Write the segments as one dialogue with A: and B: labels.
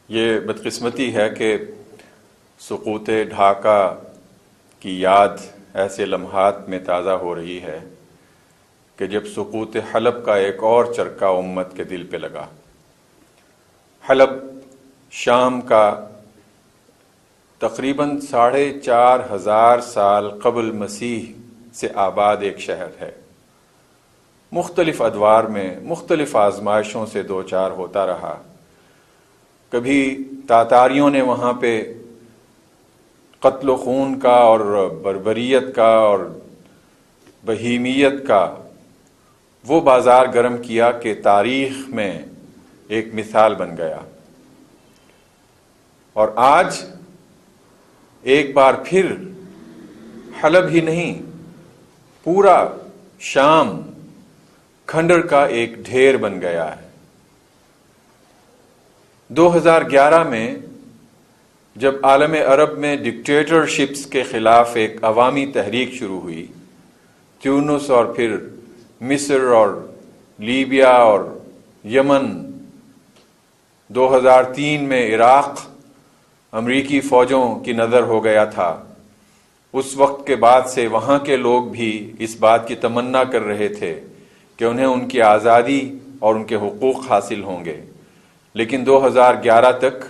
A: یہ بدقسمتی ہے کہ سقوط ڈھاکہ کی یاد ایسے لمحات میں تازہ ہو رہی ہے کہ جب سقوط حلب کا ایک اور چرکہ امت کے دل پہ لگا۔ حلب شام کا تقریباً 4500 سال قبل مسیح سے آباد ایک شہر ہے۔ مختلف ادوار میں مختلف آزمائشوں سے دوچار ہوتا رہا۔ کبھی تاتاریوں نے وہاں پہ قتل و خون کا اور بربریت کا اور بہیمیت کا وہ بازار گرم کیا کہ تاریخ میں ایک مثال بن گیا، اور آج ایک بار پھر حلب ہی نہیں، پورا شام کھنڈر کا ایک ڈھیر بن گیا ہے۔ 2011 میں جب عالم عرب میں ڈکٹیٹرشپس کے خلاف ایک عوامی تحریک شروع ہوئی، تیونس اور پھر مصر اور لیبیا اور یمن، 2003 میں عراق امریکی فوجوں کی نظر ہو گیا تھا، اس وقت کے بعد سے وہاں کے لوگ بھی اس بات کی تمنا کر رہے تھے کہ انہیں ان کی آزادی اور ان کے حقوق حاصل ہوں گے، لیکن 2011 تک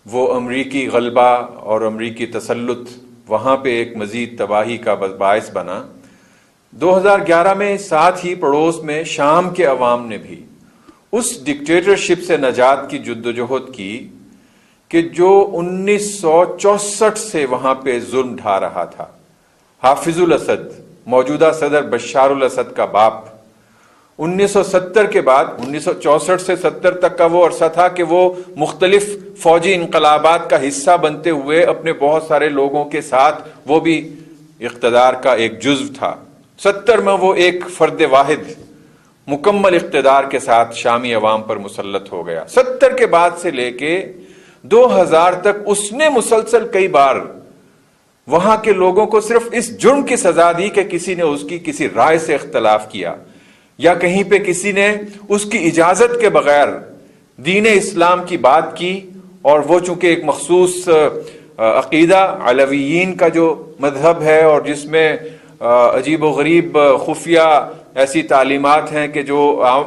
A: وہ امریکی غلبہ اور امریکی تسلط وہاں پہ ایک مزید تباہی کا باعث بنا۔ 2011 میں ساتھ ہی پڑوس میں شام کے عوام نے بھی اس ڈکٹیٹرشپ سے نجات کی جدوجہد کی کہ جو 1964 سے وہاں پہ ظلم ڈھا رہا تھا۔ حافظ الاسد، موجودہ صدر بشار الاسد کا باپ، 1970 کے بعد 1964 سے 70 تک کا وہ عرصہ تھا کہ وہ مختلف فوجی انقلابات کا حصہ بنتے ہوئے اپنے بہت سارے لوگوں کے ساتھ وہ بھی اقتدار کا ایک جزو تھا۔ 70 میں وہ ایک فرد واحد مکمل اقتدار کے ساتھ شامی عوام پر مسلط ہو گیا۔ 70 کے بعد سے لے کے 2000 تک اس نے مسلسل کئی بار وہاں کے لوگوں کو صرف اس جرم کی سزا دی کہ کسی نے اس کی کسی رائے سے اختلاف کیا، یا کہیں پہ کسی نے اس کی اجازت کے بغیر دین اسلام کی بات کی، اور وہ چونکہ ایک مخصوص عقیدہ علویین کا جو مذہب ہے اور جس میں عجیب و غریب خفیہ ایسی تعلیمات ہیں کہ جو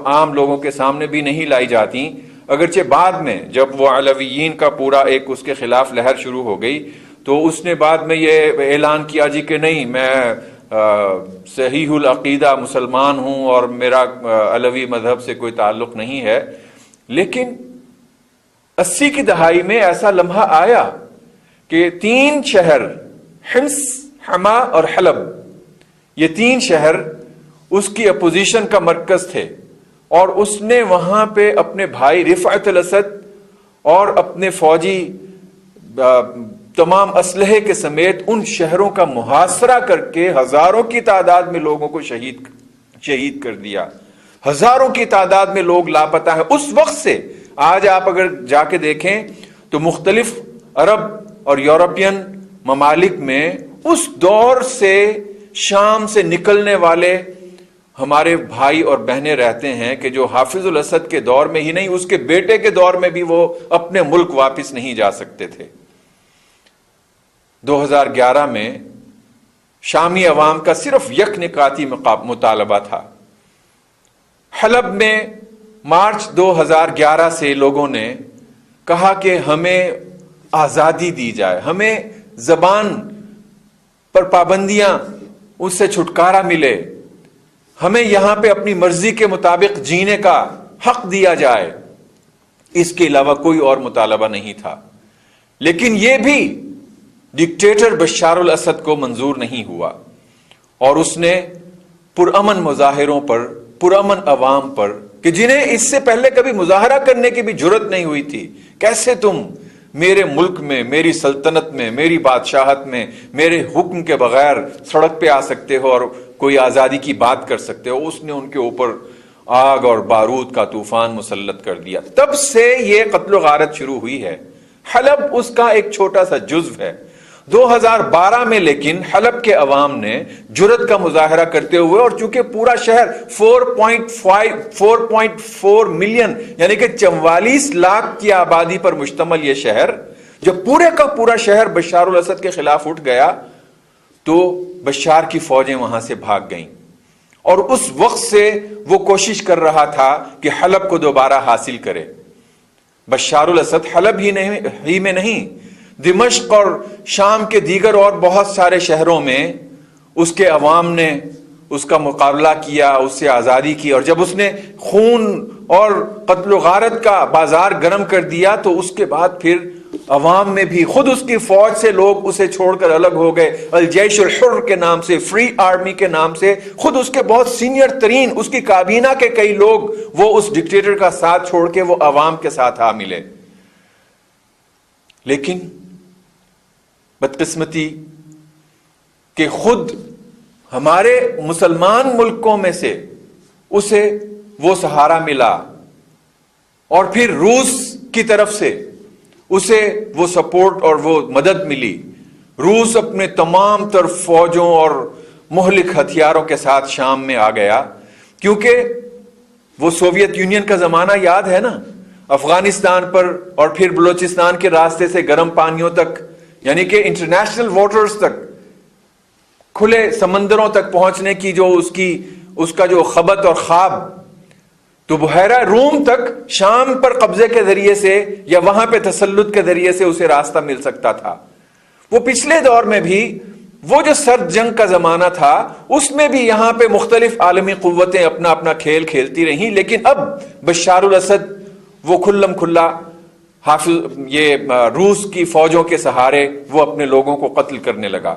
A: عام لوگوں کے سامنے بھی نہیں لائی جاتی، اگرچہ بعد میں جب وہ علویین کا پورا ایک اس کے خلاف لہر شروع ہو گئی تو اس نے بعد میں یہ اعلان کیا جی کہ نہیں، میں صحیح العقیدہ مسلمان ہوں اور میرا علوی مذہب سے کوئی تعلق نہیں ہے۔ لیکن 80 کی دہائی میں ایسا لمحہ آیا کہ 3 شہر، حمص، حما اور حلب، یہ 3 شہر اس کی اپوزیشن کا مرکز تھے، اور اس نے وہاں پہ اپنے بھائی رفعت الاسد اور اپنے فوجی تمام اسلحے کے سمیت ان شہروں کا محاصرہ کر کے ہزاروں کی تعداد میں لوگوں کو شہید کر دیا۔ ہزاروں کی تعداد میں لوگ لاپتہ ہیں۔ اس وقت سے آج آپ اگر جا کے دیکھیں تو مختلف عرب اور یورپین ممالک میں اس دور سے شام سے نکلنے والے ہمارے بھائی اور بہنیں رہتے ہیں کہ جو حافظ الاسد کے دور میں ہی نہیں، اس کے بیٹے کے دور میں بھی وہ اپنے ملک واپس نہیں جا سکتے تھے۔ 2011 میں شامی عوام کا صرف یک نکاتی مطالبہ تھا۔ حلب میں مارچ 2011 سے لوگوں نے کہا کہ ہمیں آزادی دی جائے، ہمیں زبان پر پابندیاں اس سے چھٹکارا ملے، ہمیں یہاں پہ اپنی مرضی کے مطابق جینے کا حق دیا جائے۔ اس کے علاوہ کوئی اور مطالبہ نہیں تھا، لیکن یہ بھی ڈکٹیٹر بشار الاسد کو منظور نہیں ہوا، اور اس نے پرامن مظاہروں پر، پرامن عوام پر کہ جنہیں اس سے پہلے کبھی مظاہرہ کرنے کی بھی جرت نہیں ہوئی تھی، کیسے تم میرے ملک میں، میری سلطنت میں، میری بادشاہت میں میرے حکم کے بغیر سڑک پہ آ سکتے ہو اور کوئی آزادی کی بات کر سکتے ہو، اس نے ان کے اوپر آگ اور بارود کا طوفان مسلط کر دیا۔ تب سے یہ قتل و غارت شروع ہوئی ہے۔ حلب اس کا ایک چھوٹا سا جزو ہے۔ 2012 میں لیکن حلب کے عوام نے جرت کا مظاہرہ کرتے ہوئے، اور چونکہ پورا شہر 4.4 ملین یعنی کہ 44 لاکھ کی آبادی پر مشتمل یہ شہر، جب پورے کا پورا شہر بشار الاسد کے خلاف اٹھ گیا تو بشار کی فوجیں وہاں سے بھاگ گئیں، اور اس وقت سے وہ کوشش کر رہا تھا کہ حلب کو دوبارہ حاصل کرے۔ بشار الاسد حلب ہی میں نہیں، دمشق اور شام کے دیگر اور بہت سارے شہروں میں اس کے عوام نے اس کا مقابلہ کیا، اس سے آزادی کی، اور جب اس نے خون اور قتل و غارت کا بازار گرم کر دیا تو اس کے بعد پھر عوام میں بھی، خود اس کی فوج سے لوگ اسے چھوڑ کر الگ ہو گئے، الجیش الحر کے نام سے، فری آرمی کے نام سے، خود اس کے بہت سینئر ترین اس کی کابینہ کے کئی لوگ وہ اس ڈکٹیٹر کا ساتھ چھوڑ کے وہ عوام کے ساتھ آ ملے۔ لیکن بدقسمتی کہ خود ہمارے مسلمان ملکوں میں سے اسے وہ سہارا ملا، اور پھر روس کی طرف سے اسے وہ سپورٹ اور وہ مدد ملی۔ روس اپنے تمام تر فوجوں اور مہلک ہتھیاروں کے ساتھ شام میں آ گیا، کیونکہ وہ سوویت یونین کا زمانہ یاد ہے نا، افغانستان پر اور پھر بلوچستان کے راستے سے گرم پانیوں تک، یعنی کہ انٹرنیشنل واٹرز تک، کھلے سمندروں تک پہنچنے کی جو اس کا جو خبت اور خواب، تو بحیرہ روم تک شام پر قبضے کے ذریعے سے یا وہاں پہ تسلط کے ذریعے سے اسے راستہ مل سکتا تھا۔ وہ پچھلے دور میں بھی وہ جو سرد جنگ کا زمانہ تھا اس میں بھی یہاں پہ مختلف عالمی قوتیں اپنا اپنا کھیل کھیلتی رہیں، لیکن اب بشار الاسد وہ کھلم کھلا یہ روس کی فوجوں کے سہارے وہ اپنے لوگوں کو قتل کرنے لگا۔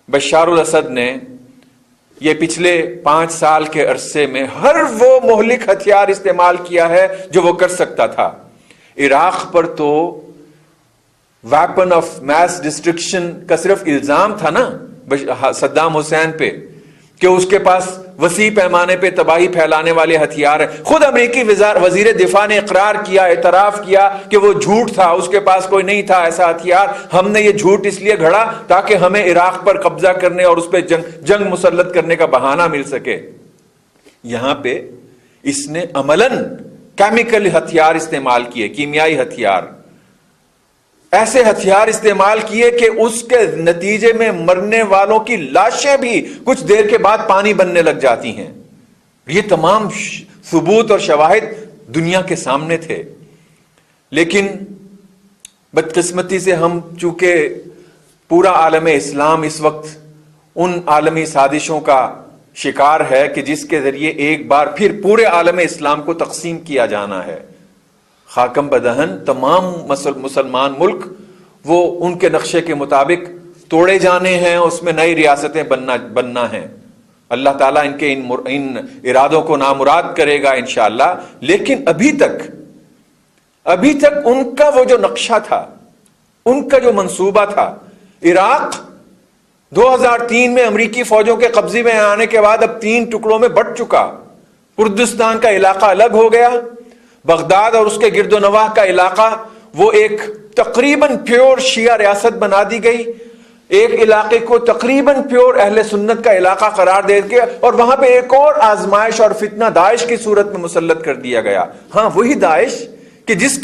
A: بشار الاسد نے یہ پچھلے 5 سال کے عرصے میں ہر وہ مہلک ہتھیار استعمال کیا ہے جو وہ کر سکتا تھا۔ عراق پر تو ویپن آف میس ڈسٹرکشن کا صرف الزام تھا نا صدام حسین پہ کہ اس کے پاس وسیع پیمانے پہ تباہی پھیلانے والے ہتھیار ہیں۔ خود امریکی وزیر دفاع نے اقرار کیا، اعتراف کیا کہ وہ جھوٹ تھا، اس کے پاس کوئی نہیں تھا ایسا ہتھیار، ہم نے یہ جھوٹ اس لیے گھڑا تاکہ ہمیں عراق پر قبضہ کرنے اور اس پہ جنگ مسلط کرنے کا بہانہ مل سکے۔ یہاں پہ اس نے عملاً کیمیکل ہتھیار استعمال کیے، کیمیائی ہتھیار، ایسے ہتھیار استعمال کیے کہ اس کے نتیجے میں مرنے والوں کی لاشیں بھی کچھ دیر کے بعد پانی بننے لگ جاتی ہیں۔ یہ تمام ثبوت اور شواہد دنیا کے سامنے تھے، لیکن بدقسمتی سے ہم چونکہ پورا عالم اسلام اس وقت ان عالمی سازشوں کا شکار ہے کہ جس کے ذریعے ایک بار پھر پورے عالم اسلام کو تقسیم کیا جانا ہے۔ خاکم بدہن تمام مسلمان ملک وہ ان کے نقشے کے مطابق توڑے جانے ہیں، اس میں نئی ریاستیں بننا ہیں۔ اللہ تعالیٰ ان کے ان ارادوں کو نامراد کرے گا انشاءاللہ، لیکن ابھی تک ان کا وہ جو نقشہ تھا، ان کا جو منصوبہ تھا، عراق 2003 میں امریکی فوجوں کے قبضے میں آنے کے بعد اب 3 ٹکڑوں میں بٹ چکا۔ کردستان کا علاقہ الگ ہو گیا، بغداد اور اس کے گرد و نواح کا علاقہ وہ ایک تقریباً پیور شیعہ ریاست بنا دی گئی، ایک علاقے کو تقریباً پیور اہل سنت کا علاقہ قرار دے کے، اور وہاں پہ ایک اور آزمائش اور فتنہ داعش کی صورت میں مسلط کر دیا گیا۔ ہاں وہی داعش کہ جس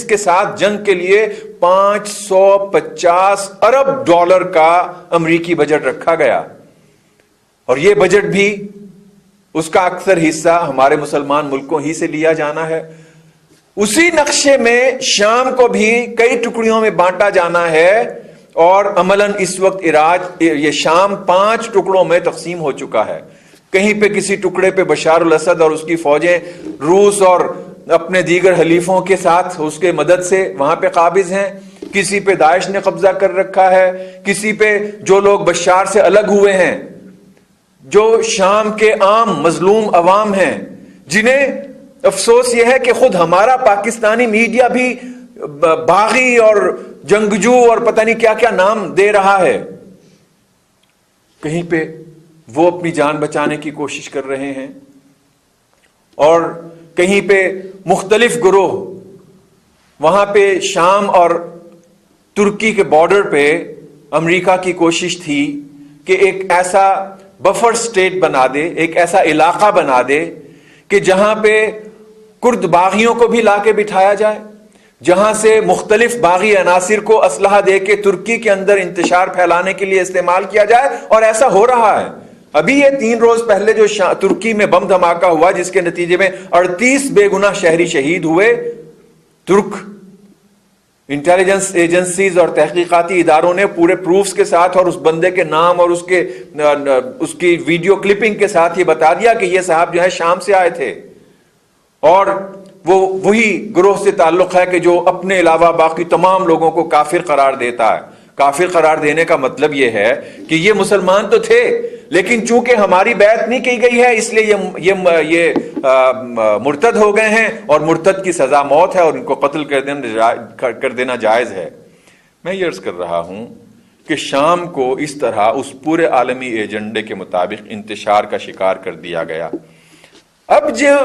A: کے ساتھ جنگ کے لیے 550 ارب ڈالر کا امریکی بجٹ رکھا گیا، اور یہ بجٹ بھی اس کا اکثر حصہ ہمارے مسلمان ملکوں ہی سے لیا جانا ہے۔ اسی نقشے میں شام کو بھی کئی ٹکڑیوں میں بانٹا جانا ہے، اور عملاً اس وقت یہ شام 5 ٹکڑوں میں تقسیم ہو چکا ہے۔ کہیں پہ کسی ٹکڑے پہ بشار الاسد اور اس کی فوجیں روس اور اپنے دیگر حلیفوں کے ساتھ اس کے مدد سے وہاں پہ قابض ہیں، کسی پہ داعش نے قبضہ کر رکھا ہے، کسی پہ جو لوگ بشار سے الگ ہوئے ہیں، جو شام کے عام مظلوم عوام ہیں، جنہیں افسوس یہ ہے کہ خود ہمارا پاکستانی میڈیا بھی باغی اور جنگجو اور پتہ نہیں کیا کیا نام دے رہا ہے، کہیں پہ وہ اپنی جان بچانے کی کوشش کر رہے ہیں، اور کہیں پہ مختلف گروہ وہاں پہ شام اور ترکی کے بارڈر پہ امریکہ کی کوشش تھی کہ ایک ایسا بفر سٹیٹ بنا دے، ایک ایسا علاقہ بنا دے کہ جہاں پہ کرد باغیوں کو بھی لا کے بٹھایا جائے، جہاں سے مختلف باغی عناصر کو اسلحہ دے کے ترکی کے اندر انتشار پھیلانے کے لیے استعمال کیا جائے، اور ایسا ہو رہا ہے۔ ابھی یہ 3 روز پہلے جو ترکی میں بم دھماکہ ہوا جس کے نتیجے میں 38 بے گناہ شہری شہید ہوئے، ترک انٹیلیجنس ایجنسیز اور تحقیقاتی اداروں نے پورے پروفز کے ساتھ اور اس بندے کے نام اور اس کی ویڈیو کلپنگ کے ساتھ یہ بتا دیا کہ یہ صاحب جو ہے شام سے آئے تھے، اور وہ وہی گروہ سے تعلق ہے کہ جو اپنے علاوہ باقی تمام لوگوں کو کافر قرار دیتا ہے۔ کافر قرار دینے کا مطلب یہ ہے کہ یہ مسلمان تو تھے، لیکن چونکہ ہماری بیعت نہیں کی گئی ہے اس لیے یہ مرتد ہو گئے ہیں، اور مرتد کی سزا موت ہے اور ان کو قتل کر دینا جائز ہے۔ میں یہ عرض کر رہا ہوں کہ شام کو اس طرح اس پورے عالمی ایجنڈے کے مطابق انتشار کا شکار کر دیا گیا۔ اب جو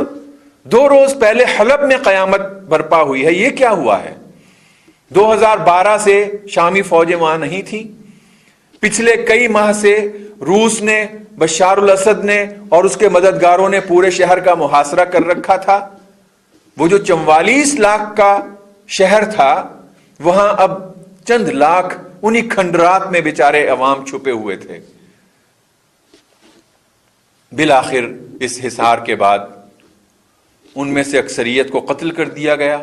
A: 2 روز پہلے حلب میں قیامت برپا ہوئی ہے، یہ کیا ہوا ہے؟ 2012 سے شامی فوجیں وہاں نہیں تھی، پچھلے کئی ماہ سے روس نے، بشار الاسد نے اور اس کے مددگاروں نے پورے شہر کا محاصرہ کر رکھا تھا۔ وہ جو 44 لاکھ کا شہر تھا وہاں اب چند لاکھ انہی کھنڈرات میں بیچارے عوام چھپے ہوئے تھے۔ بالآخر اس حصار کے بعد ان میں سے اکثریت کو قتل کر دیا گیا،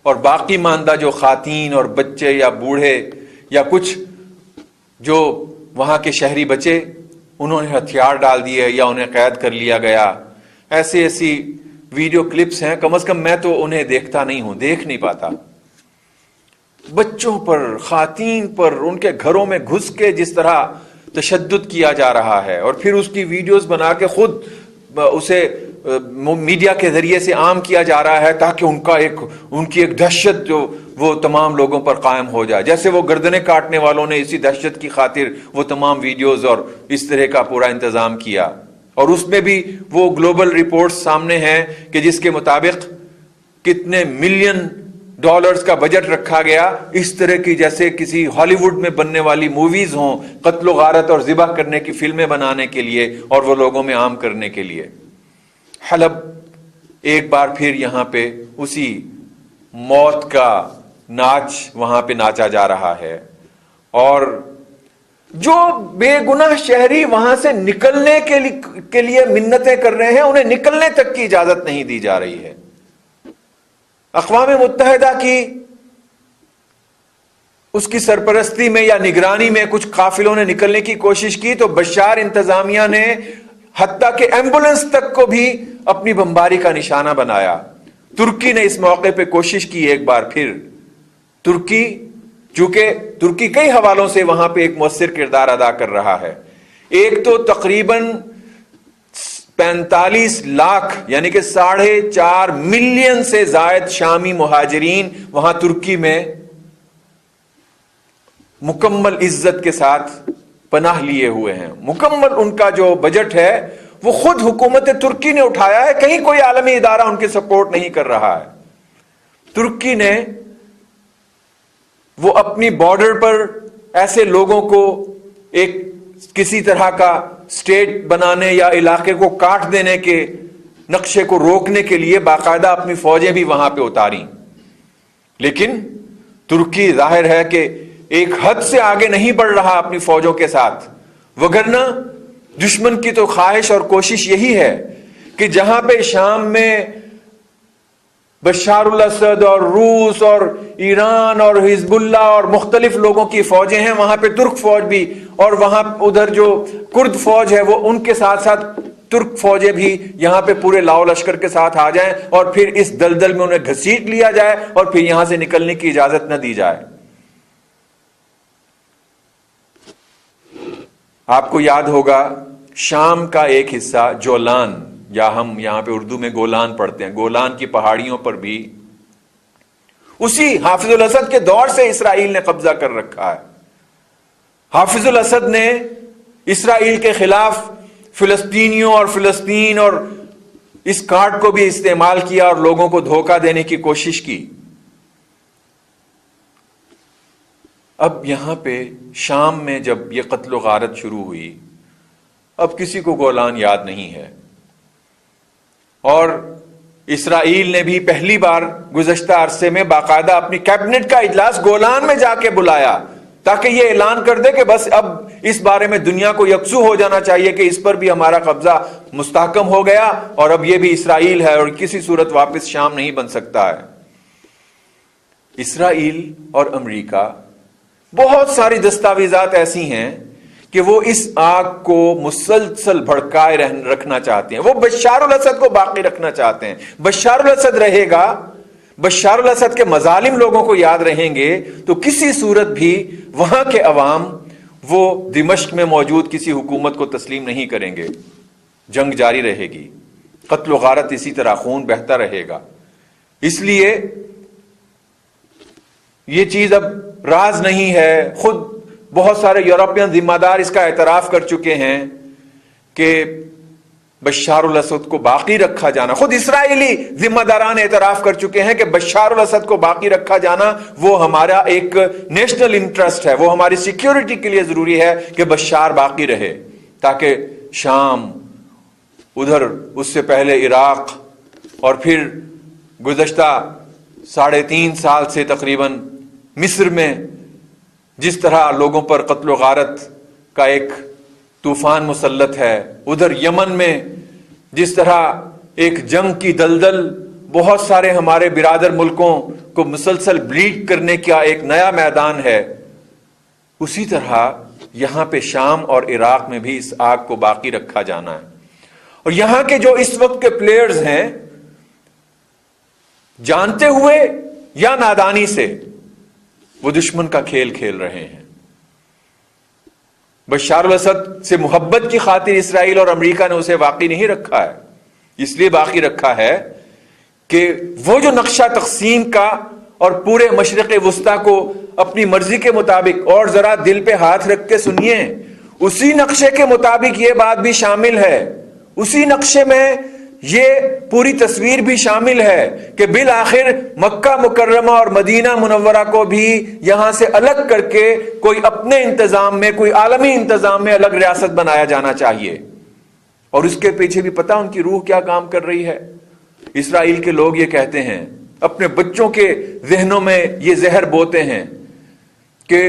A: اور باقی ماندہ جو خواتین اور بچے یا بوڑھے یا کچھ جو وہاں کے شہری بچے، انہوں نے ہتھیار ڈال دیے یا انہیں قید کر لیا گیا۔ ایسی ویڈیو کلپس ہیں، کم از کم میں تو انہیں دیکھتا نہیں ہوں، دیکھ نہیں پاتا۔ بچوں پر، خواتین پر، ان کے گھروں میں گھس کے جس طرح تشدد کیا جا رہا ہے، اور پھر اس کی ویڈیوز بنا کے خود اسے میڈیا کے ذریعے سے عام کیا جا رہا ہے تاکہ ان کی ایک دہشت جو وہ تمام لوگوں پر قائم ہو جائے، جیسے وہ گردنیں کاٹنے والوں نے اسی دہشت کی خاطر وہ تمام ویڈیوز اور اس طرح کا پورا انتظام کیا۔ اور اس میں بھی وہ گلوبل رپورٹس سامنے ہیں کہ جس کے مطابق کتنے ملین ڈالرز کا بجٹ رکھا گیا اس طرح کی جیسے کسی ہالی ووڈ میں بننے والی موویز ہوں، قتل و غارت اور ذبح کرنے کی فلمیں بنانے کے لیے اور وہ لوگوں میں عام کرنے کے لیے۔ حلب ایک بار پھر یہاں پہ اسی موت کا ناچ وہاں پہ ناچا جا رہا ہے، اور جو بے گناہ شہری وہاں سے نکلنے کے لیے منتیں کر رہے ہیں انہیں نکلنے تک کی اجازت نہیں دی جا رہی ہے۔ اقوام متحدہ کی اس کی سرپرستی میں یا نگرانی میں کچھ قافلوں نے نکلنے کی کوشش کی تو بشار انتظامیہ نے حتیٰ کہ ایمبولنس تک کو بھی اپنی بمباری کا نشانہ بنایا۔ ترکی نے اس موقع پہ کوشش کی ایک بار پھر، چونکہ ترکی کئی حوالوں سے وہاں پہ ایک مؤثر کردار ادا کر رہا ہے۔ ایک تو تقریباً 45 لاکھ یعنی کہ 4.5 ملین سے زائد شامی مہاجرین وہاں ترکی میں مکمل عزت کے ساتھ پناہ لیے ہوئے ہیں۔ مکمل ان کا جو بجٹ ہے وہ خود حکومت ترکی نے اٹھایا ہے، کہیں کوئی عالمی ادارہ ان کی سپورٹ نہیں کر رہا ہے۔ ترکی نے وہ اپنی بارڈر پر ایسے لوگوں کو ایک کسی طرح کا سٹیٹ بنانے یا علاقے کو کاٹ دینے کے نقشے کو روکنے کے لیے باقاعدہ اپنی فوجیں بھی وہاں پہ اتاری، لیکن ترکی ظاہر ہے کہ ایک حد سے آگے نہیں بڑھ رہا اپنی فوجوں کے ساتھ، وگرنہ دشمن کی تو خواہش اور کوشش یہی ہے کہ جہاں پہ شام میں بشار الاسد اور روس اور ایران اور حزب اللہ اور مختلف لوگوں کی فوجیں ہیں، وہاں پہ ترک فوج بھی، اور وہاں ادھر جو کرد فوج ہے وہ ان کے ساتھ ساتھ ترک فوجیں بھی یہاں پہ پورے لاؤ لشکر کے ساتھ آ جائیں اور پھر اس دلدل میں انہیں گھسیٹ لیا جائے اور پھر یہاں سے نکلنے کی اجازت نہ دی جائے۔ آپ کو یاد ہوگا شام کا ایک حصہ جولان، یا ہم یہاں پہ اردو میں گولان پڑھتے ہیں، گولان کی پہاڑیوں پر بھی اسی حافظ الاسد کے دور سے اسرائیل نے قبضہ کر رکھا ہے۔ حافظ الاسد نے اسرائیل کے خلاف فلسطینیوں اور فلسطین اور اس کارڈ کو بھی استعمال کیا اور لوگوں کو دھوکہ دینے کی کوشش کی۔ اب یہاں پہ شام میں جب یہ قتل و غارت شروع ہوئی، اب کسی کو گولان یاد نہیں ہے، اور اسرائیل نے بھی پہلی بار گزشتہ عرصے میں باقاعدہ اپنی کیبنٹ کا اجلاس گولان میں جا کے بلایا تاکہ یہ اعلان کر دے کہ بس اب اس بارے میں دنیا کو یکسو ہو جانا چاہیے کہ اس پر بھی ہمارا قبضہ مستحکم ہو گیا اور اب یہ بھی اسرائیل ہے اور کسی صورت واپس شام نہیں بن سکتا ہے۔ اسرائیل اور امریکہ بہت ساری دستاویزات ایسی ہیں کہ وہ اس آگ کو مسلسل بھڑکائے رکھنا چاہتے ہیں، وہ بشار الاسد کو باقی رکھنا چاہتے ہیں۔ بشار الاسد رہے گا، بشار الاسد کے مظالم لوگوں کو یاد رہیں گے تو کسی صورت بھی وہاں کے عوام وہ دمشق میں موجود کسی حکومت کو تسلیم نہیں کریں گے۔ جنگ جاری رہے گی، قتل و غارت اسی طرح، خون بہتا رہے گا۔ اس لیے یہ چیز اب راز نہیں ہے، خود بہت سارے یورپین ذمہ دار اس کا اعتراف کر چکے ہیں کہ بشار الاسد کو باقی رکھا جانا، خود اسرائیلی ذمہ داران اعتراف کر چکے ہیں کہ بشار الاسد کو باقی رکھا جانا وہ ہمارا ایک نیشنل انٹرسٹ ہے، وہ ہماری سیکیورٹی کے لیے ضروری ہے کہ بشار باقی رہے تاکہ شام، ادھر اس سے پہلے عراق، اور پھر گزشتہ 3.5 سال سے تقریباً مصر میں جس طرح لوگوں پر قتل و غارت کا ایک طوفان مسلط ہے، ادھر یمن میں جس طرح ایک جنگ کی دلدل بہت سارے ہمارے برادر ملکوں کو مسلسل بلیڈ کرنے کا ایک نیا میدان ہے، اسی طرح یہاں پہ شام اور عراق میں بھی اس آگ کو باقی رکھا جانا ہے۔ اور یہاں کے جو اس وقت کے پلیئرز ہیں، جانتے ہوئے یا نادانی سے وہ دشمن کا کھیل کھیل رہے ہیں۔ بشار الاسد سے محبت کی خاطر اسرائیل اور امریکہ نے اسے باقی نہیں رکھا ہے، اس لیے باقی رکھا ہے کہ وہ جو نقشہ تقسیم کا اور پورے مشرق وسطیٰ کو اپنی مرضی کے مطابق، اور ذرا دل پہ ہاتھ رکھ کے سنیے، اسی نقشے کے مطابق یہ بات بھی شامل ہے، اسی نقشے میں یہ پوری تصویر بھی شامل ہے کہ بالآخر مکہ مکرمہ اور مدینہ منورہ کو بھی یہاں سے الگ کر کے کوئی اپنے انتظام میں، کوئی عالمی انتظام میں الگ ریاست بنایا جانا چاہیے۔ اور اس کے پیچھے بھی پتہ ان کی روح کیا کام کر رہی ہے۔ اسرائیل کے لوگ یہ کہتے ہیں، اپنے بچوں کے ذہنوں میں یہ زہر بوتے ہیں کہ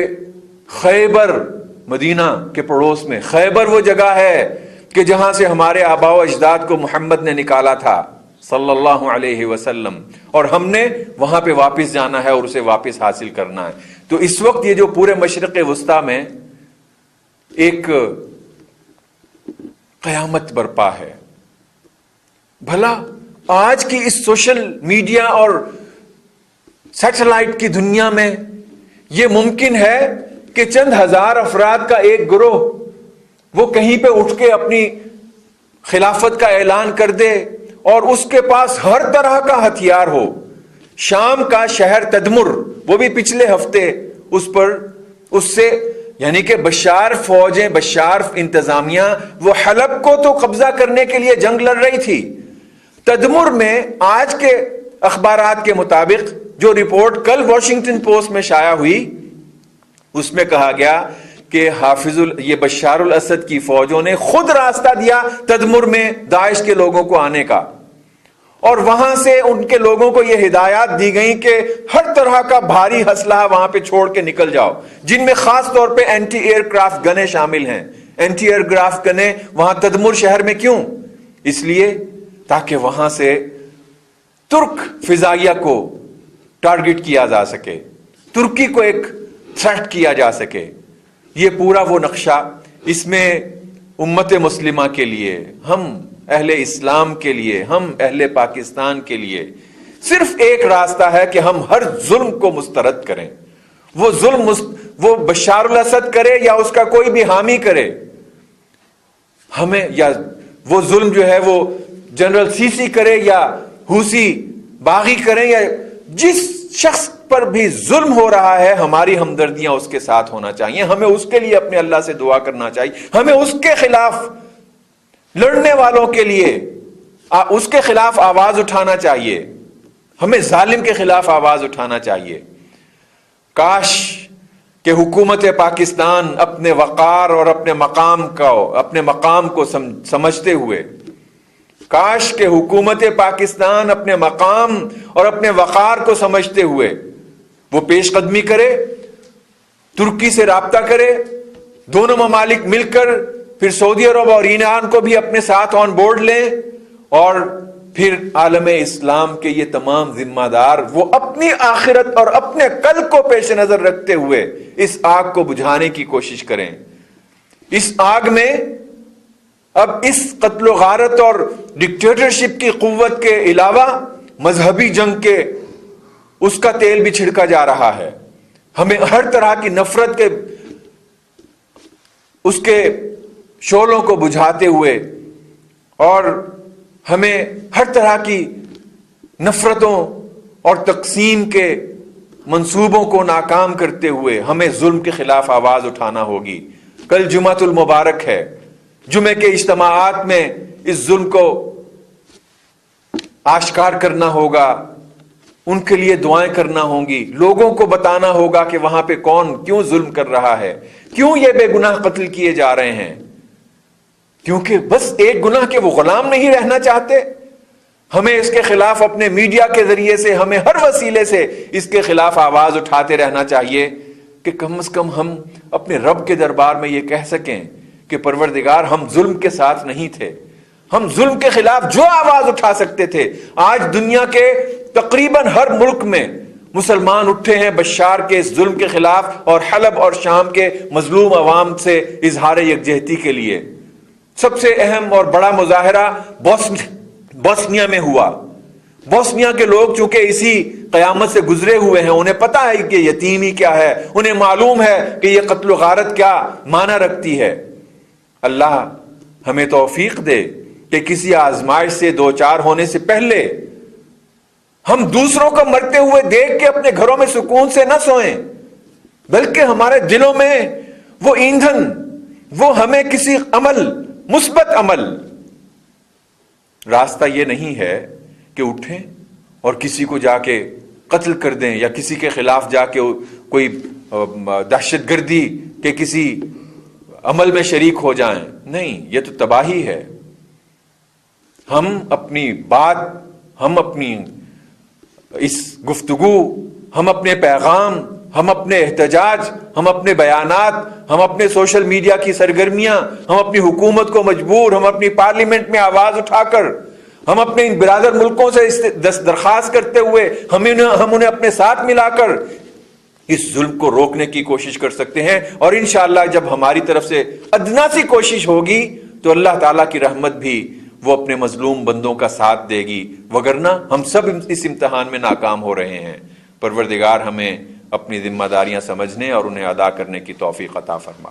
A: خیبر، مدینہ کے پڑوس میں خیبر وہ جگہ ہے کہ جہاں سے ہمارے آباء و اجداد کو محمد نے نکالا تھا صلی اللہ علیہ وسلم، اور ہم نے وہاں پہ واپس جانا ہے اور اسے واپس حاصل کرنا ہے۔ تو اس وقت یہ جو پورے مشرق وسطیٰ میں ایک قیامت برپا ہے۔ بھلا آج کی اس سوشل میڈیا اور سیٹلائٹ کی دنیا میں یہ ممکن ہے کہ چند ہزار افراد کا ایک گروہ وہ کہیں پہ اٹھ کے اپنی خلافت کا اعلان کر دے اور اس کے پاس ہر طرح کا ہتھیار ہو؟ شام کا شہر تدمر، وہ بھی پچھلے ہفتے اس سے یعنی کہ بشار فوجیں، بشار انتظامیہ وہ حلب کو تو قبضہ کرنے کے لیے جنگ لڑ رہی تھی۔ تدمر میں آج کے اخبارات کے مطابق جو رپورٹ کل واشنگٹن پوسٹ میں شائع ہوئی، اس میں کہا گیا کہ یہ بشار الاسد کی فوجوں نے خود راستہ دیا تدمر میں داعش کے لوگوں کو آنے کا، اور وہاں سے ان کے لوگوں کو یہ ہدایات دی گئیں کہ ہر طرح کا بھاری اسلحہ وہاں پہ چھوڑ کے نکل جاؤ، جن میں خاص طور پہ اینٹی ایئر کرافٹ گنیں شامل ہیں۔ اینٹی ایئر کرافٹ گنیں وہاں تدمر شہر میں کیوں؟ اس لیے تاکہ وہاں سے ترک فضائیہ کو ٹارگٹ کیا جا سکے، ترکی کو ایک تھریٹ کیا جا سکے۔ یہ پورا وہ نقشہ، اس میں امت مسلمہ کے لیے، ہم اہل اسلام کے لیے، ہم اہل پاکستان کے لیے صرف ایک راستہ ہے کہ ہم ہر ظلم کو مسترد کریں۔ وہ ظلم وہ بشار الاسد کرے یا اس کا کوئی بھی حامی کرے، ہمیں، یا وہ ظلم جو ہے وہ جنرل سیسی کرے یا حوثی باغی کریں، یا جس شخص پر بھی ظلم ہو رہا ہے، ہماری ہمدردیاں اس کے ساتھ ہونا چاہیے۔ ہمیں اس کے لیے اپنے اللہ سے دعا کرنا چاہیے، ہمیں اس کے خلاف لڑنے والوں کے لیے اس کے خلاف آواز اٹھانا چاہیے، ہمیں ظالم کے خلاف آواز اٹھانا چاہیے۔ کاش کہ حکومت پاکستان اپنے وقار اور اپنے مقام کو سمجھتے ہوئے، کاش کہ حکومت پاکستان اپنے مقام اور اپنے وقار کو سمجھتے ہوئے وہ پیش قدمی کرے، ترکی سے رابطہ کرے، دونوں ممالک مل کر پھر سعودی عرب اور ایران کو بھی اپنے ساتھ آن بورڈ لیں، اور پھر عالم اسلام کے یہ تمام ذمہ دار وہ اپنی آخرت اور اپنے کل کو پیش نظر رکھتے ہوئے اس آگ کو بجھانے کی کوشش کریں۔ اس آگ میں اب اس قتل و غارت اور ڈکٹیٹرشپ کی قوت کے علاوہ مذہبی جنگ کے اس کا تیل بھی چھڑکا جا رہا ہے۔ ہمیں ہر طرح کی نفرت کے اس کے شعلوں کو بجھاتے ہوئے اور ہمیں ہر طرح کی نفرتوں اور تقسیم کے منصوبوں کو ناکام کرتے ہوئے ہمیں ظلم کے خلاف آواز اٹھانا ہوگی۔ کل جمعۃ المبارک ہے، جمعے کے اجتماعات میں اس ظلم کو آشکار کرنا ہوگا، ان کے لیے دعائیں کرنا ہوں گی، لوگوں کو بتانا ہوگا کہ وہاں پہ کون کیوں ظلم کر رہا ہے، کیوں یہ بے گناہ قتل کیے جا رہے ہیں، کیونکہ بس ایک گناہ کے وہ غلام نہیں رہنا چاہتے۔ ہمیں اس کے خلاف اپنے میڈیا کے ذریعے سے، ہمیں ہر وسیلے سے اس کے خلاف آواز اٹھاتے رہنا چاہیے کہ کم از کم ہم اپنے رب کے دربار میں یہ کہہ سکیں کہ پروردگار ہم ظلم کے ساتھ نہیں تھے، ہم ظلم کے خلاف جو آواز اٹھا سکتے تھے۔ آج دنیا کے تقریباً ہر ملک میں مسلمان اٹھے ہیں بشار کے اس ظلم کے خلاف اور حلب اور شام کے مظلوم عوام سے اظہار یکجہتی کے لیے۔ سب سے اہم اور بڑا مظاہرہ بوسنیا میں ہوا۔ بوسنیا کے لوگ چونکہ اسی قیامت سے گزرے ہوئے ہیں، انہیں پتا ہے کہ یتیمی کیا ہے، انہیں معلوم ہے کہ یہ قتل و غارت کیا معنی رکھتی ہے۔ اللہ ہمیں توفیق دے کہ کسی آزمائش سے دوچار ہونے سے پہلے ہم دوسروں کو مرتے ہوئے دیکھ کے اپنے گھروں میں سکون سے نہ سوئیں، بلکہ ہمارے دلوں میں وہ ایندھن، وہ ہمیں کسی عمل، مثبت عمل، راستہ یہ نہیں ہے کہ اٹھیں اور کسی کو جا کے قتل کر دیں یا کسی کے خلاف جا کے کوئی دہشت گردی کے کسی عمل میں شریک ہو جائیں۔ نہیں، یہ تو تباہی ہے۔ ہم اپنی بات، ہم اپنی اس گفتگو، ہم اپنے پیغام، ہم اپنے احتجاج، ہم اپنے بیانات، ہم اپنے سوشل میڈیا کی سرگرمیاں، ہم اپنی حکومت کو مجبور، ہم اپنی پارلیمنٹ میں آواز اٹھا کر، ہم اپنے ان برادر ملکوں سے درخواست کرتے ہوئے ہم انہیں اپنے ساتھ ملا کر اس ظلم کو روکنے کی کوشش کر سکتے ہیں۔ اور انشاءاللہ جب ہماری طرف سے ادنا سی کوشش ہوگی تو اللہ تعالیٰ کی رحمت بھی وہ اپنے مظلوم بندوں کا ساتھ دے گی، وگرنہ ہم سب اس امتحان میں ناکام ہو رہے ہیں۔ پروردگار ہمیں اپنی ذمہ داریاں سمجھنے اور انہیں ادا کرنے کی توفیق عطا فرما۔